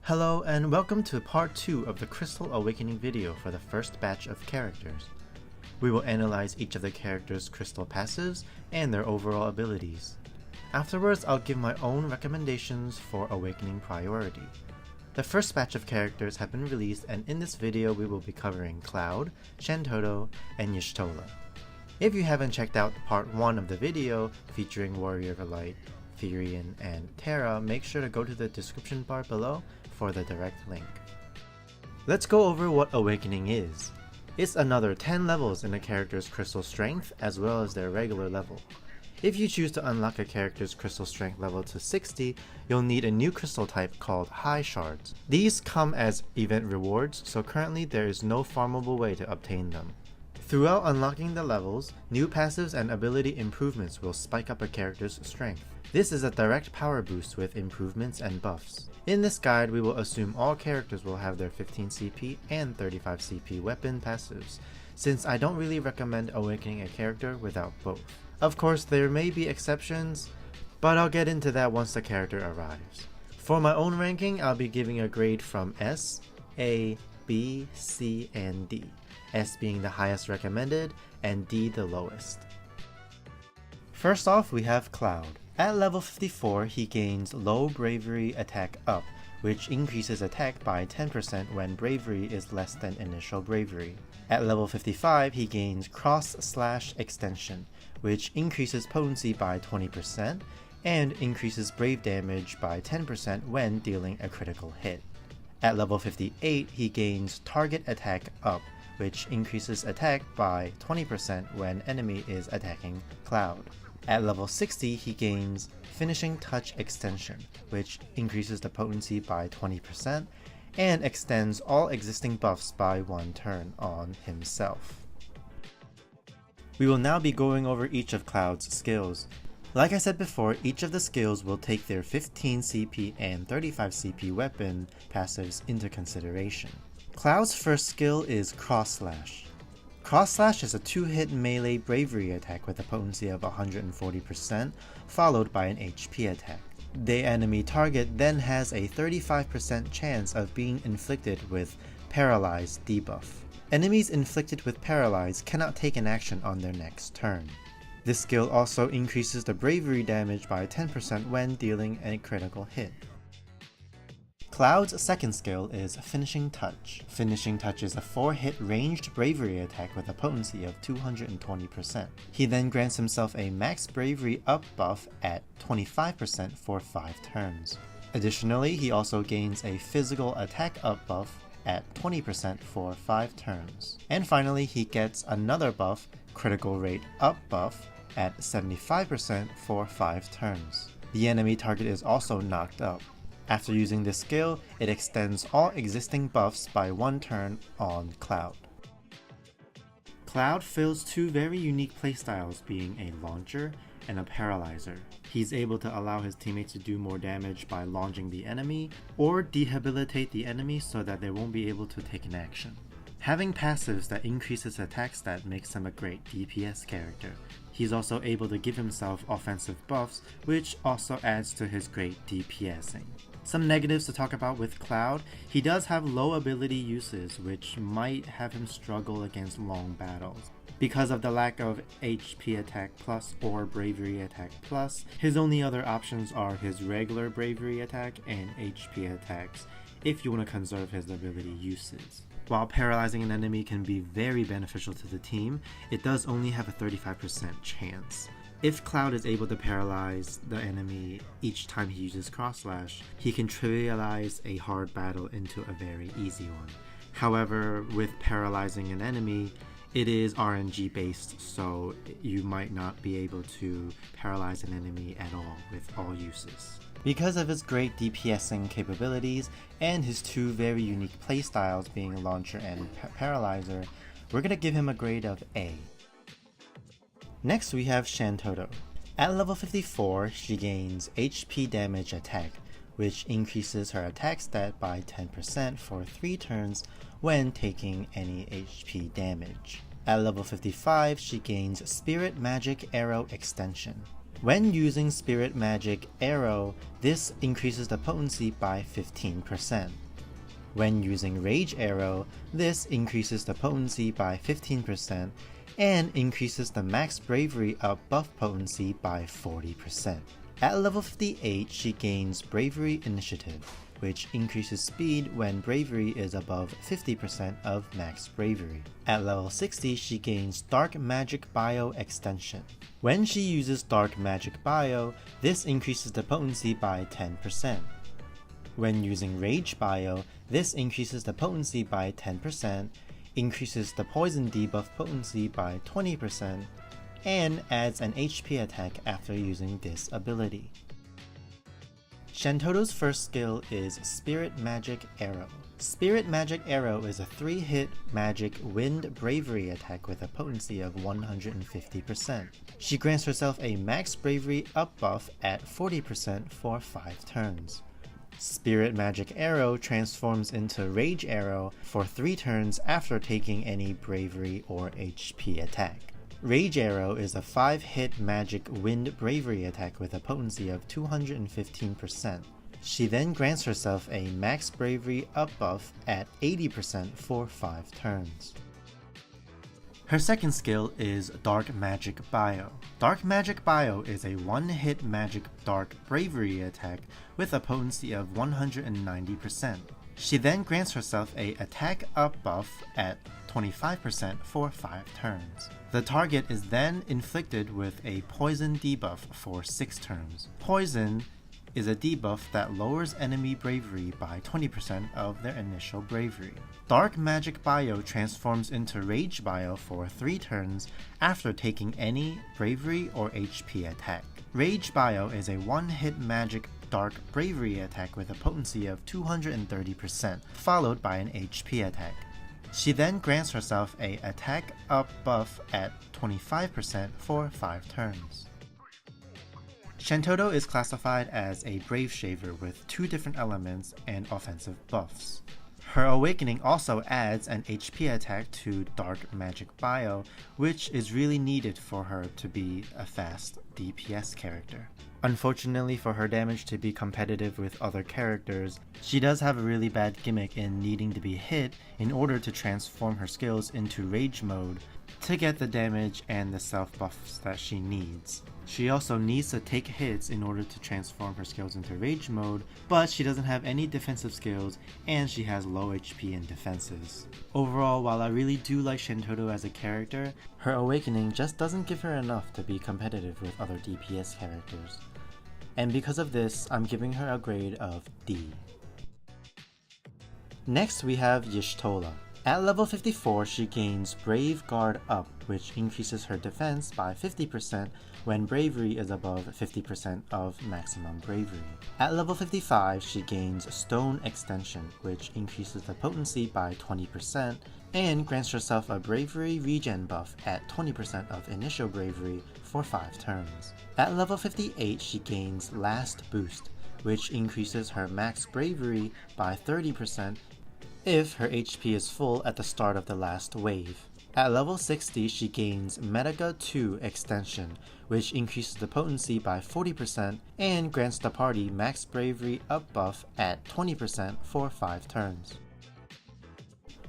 Hello and welcome to part 2 of the Crystal Awakening video for the first batch of characters. We will analyze each of the characters' crystal passives and their overall abilities. Afterwards, I'll give my own recommendations for Awakening priority. The first batch of characters have been released, and in this video we will be covering Cloud, Shantotto, and SHTOLA. If you haven't checked out part 1 of the video featuring Warrior of Light, Therian, and Terra, make sure to go to the description bar below for the direct link. Let's go over what Awakening is. It's another 10 levels in a character's crystal strength as well as their regular level. If you choose to unlock a character's crystal strength level to 60, you'll need a new crystal type called High Shards. These come as event rewards, so currently there is no farmable way to obtain them. Throughout unlocking the levels, new passives and ability improvements will spike up a character's strength. This is a direct power boost with improvements and buffs. In this guide, we will assume all characters will have their 15 CP and 35 CP weapon passives, since I don't really recommend awakening a character without both. Of course, there may be exceptions, but I'll get into that once the character arrives. For my own ranking, I'll be giving a grade from S, A, B, C, and D, S being the highest recommended and D the lowest. First off, we have Cloud. At level 54, he gains Low Bravery Attack Up, which increases attack by 10% when bravery is less than initial bravery. At level 55, he gains Cross/Slash Extension, which increases potency by 20% and increases brave damage by 10% when dealing a critical hit. At level 58, he gains Target Attack Up, which increases attack by 20% when enemy is attacking Cloud. At level 60, he gains Finishing Touch Extension, which increases the potency by 20% and extends all existing buffs by 1 turn on himself. We will now be going over each of Cloud's skills. Like I said before, each of the skills will take their 15 CP and 35 CP weapon passives into consideration. Cloud's first skill is Cross Slash. Cross Slash is a 2-hit melee bravery attack with a potency of 140%, followed by an HP attack. The enemy target then has a 35% chance of being inflicted with Paralyze debuff. Enemies inflicted with Paralyze cannot take an action on their next turn. This skill also increases the bravery damage by 10% when dealing a critical hit. Cloud's second skill is Finishing Touch. Finishing Touch is a 4-hit ranged bravery attack with a potency of 220%. He then grants himself a max bravery up buff at 25% for 5 turns. Additionally, he also gains a physical attack up buff at 20% for 5 turns. And finally, he gets another buff, critical rate up buff, at 75% for 5 turns. The enemy target is also knocked up. After using this skill, it extends all existing buffs by 1 turn on Cloud. Cloud fills 2 very unique playstyles, being a launcher and a paralyzer. He's able to allow his teammates to do more damage by launching the enemy, or debilitate the enemy so that they won't be able to take an action. Having passives that increase his attack stat makes him a great DPS character. He's also able to give himself offensive buffs, which also adds to his great DPSing. Some negatives to talk about with Cloud: he does have low ability uses, which might have him struggle against long battles. Because of the lack of HP attack plus or bravery attack plus, his only other options are his regular bravery attack and HP attacks, if you want to conserve his ability uses. While paralyzing an enemy can be very beneficial to the team, it does only have a 35% chance. If Cloud is able to paralyze the enemy each time he uses Cross Slash, he can trivialize a hard battle into a very easy one. However, with paralyzing an enemy, it is RNG based, so you might not be able to paralyze an enemy at all with all uses. Because of his great DPSing capabilities and his 2 very unique playstyles being Launcher and Paralyzer, we're going to give him a grade of A. Next we have Shantotto. At level 54, she gains HP Damage Attack, which increases her attack stat by 10% for 3 turns when taking any HP damage. At level 55, she gains Spirit Magic Arrow Extension. When using Spirit Magic AERO, this increases the potency by 15%. When using Rage AERO, this increases the potency by 15% and increases the max bravery up buff potency by 40%. At level 58, she gains Bravery Initiative, which increases speed when bravery is above 50% of max bravery. At level 60, she gains Dark Magic Bio Extension. When she uses Dark Magic Bio, this increases the potency by 10%. When using Rage Bio, this increases the potency by 10%, increases the poison debuff potency by 20%, and adds an HP attack after using this ability. Shantotto's first skill is Spirit Magic AERO. Spirit Magic AERO is a 3-hit magic wind bravery attack with a potency of 150%. She grants herself a max bravery up buff at 40% for 5 turns. Spirit Magic AERO transforms into Rage AERO for 3 turns after taking any bravery or HP attack. Rage AERO is a 5-hit magic wind bravery attack with a potency of 215%. She then grants herself a max bravery up buff at 80% for 5 turns. Her second skill is Dark Magic Bio. Dark Magic Bio is a 1-hit magic dark bravery attack with a potency of 190%. She then grants herself a attack up buff at 25% for 5 turns. The target is then inflicted with a poison debuff for 6 turns. Poison is a debuff that lowers enemy bravery by 20% of their initial bravery. Dark Magic Bio transforms into Rage Bio for 3 turns after taking any bravery or HP attack. Rage Bio is a 1-hit magic dark bravery attack with a potency of 230%, followed by an HP attack. She then grants herself a attack up buff at 25% for 5 turns. Shantotto is classified as a Brave Shaver with 2 different elements and offensive buffs. Her awakening also adds an HP attack to Dark Magic Bio, which is really needed for her to be a fast DPS character. Unfortunately for her damage to be competitive with other characters, she does have a really bad gimmick in needing to be hit in order to transform her skills into Rage mode to get the damage and the self buffs that she needs. She also needs to take hits in order to transform her skills into Rage mode, but she doesn't have any defensive skills and she has low HP and defenses. Overall, while I really do like Shantotto as a character, her awakening just doesn't give her enough to be competitive with other DPS characters. And because of this, I'm giving her a grade of D. Next we have SHTOLA. At level 54, she gains Brave Guard Up, which increases her defense by 50% when bravery is above 50% of maximum bravery. At level 55, she gains Stone Extension, which increases the potency by 20% and grants herself a bravery regen buff at 20% of initial bravery for 5 turns. At level 58, she gains Last Boost, which increases her max bravery by 30% if her HP is full at the start of the last wave. At level 60, she gains MEDICA 2 Extension, which increases the potency by 40% and grants the party max bravery up buff at 20% for 5 turns.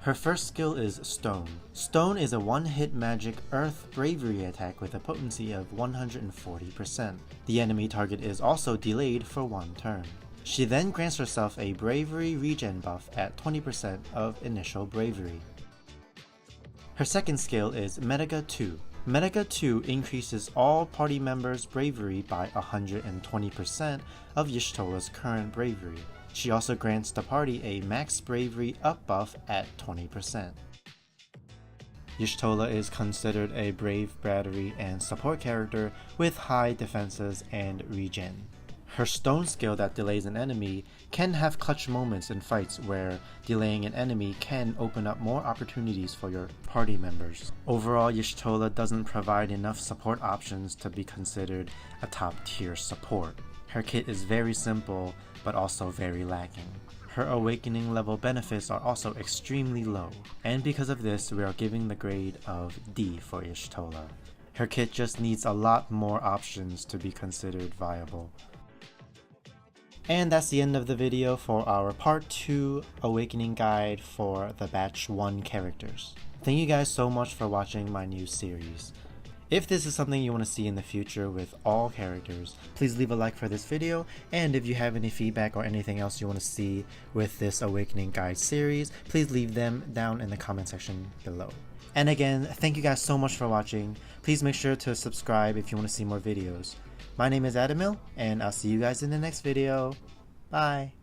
Her first skill is Stone. Stone is a 1-hit magic earth bravery attack with a potency of 140%. The enemy target is also delayed for 1 turn. She then grants herself a bravery regen buff at 20% of initial bravery. Her second skill is MEDICA 2. MEDICA 2 increases all party members' bravery by 120% of SHTOLA's current bravery. She also grants the party a max bravery up buff at 20%. SHTOLA is considered a brave battery and support character with high defenses and regen. Her Stone skill that delays an enemy can have clutch moments in fights where delaying an enemy can open up more opportunities for your party members. Overall, SHTOLA doesn't provide enough support options to be considered a top tier support. Her kit is very simple, but also very lacking. Her awakening level benefits are also extremely low, and because of this we are giving the grade of D for SHTOLA. Her kit just needs a lot more options to be considered viable. And that's the end of the video for our Part 2 Awakening Guide for the Batch 1 characters. Thank you guys so much for watching my new series. If this is something you want to see in the future with all characters, please leave a like for this video, and if you have any feedback or anything else you want to see with this Awakening Guide series, please leave them down in the comment section below. And again, thank you guys so much for watching. Please make sure to subscribe if you want to see more videos. My name is Adamil, and I'll see you guys in the next video. Bye!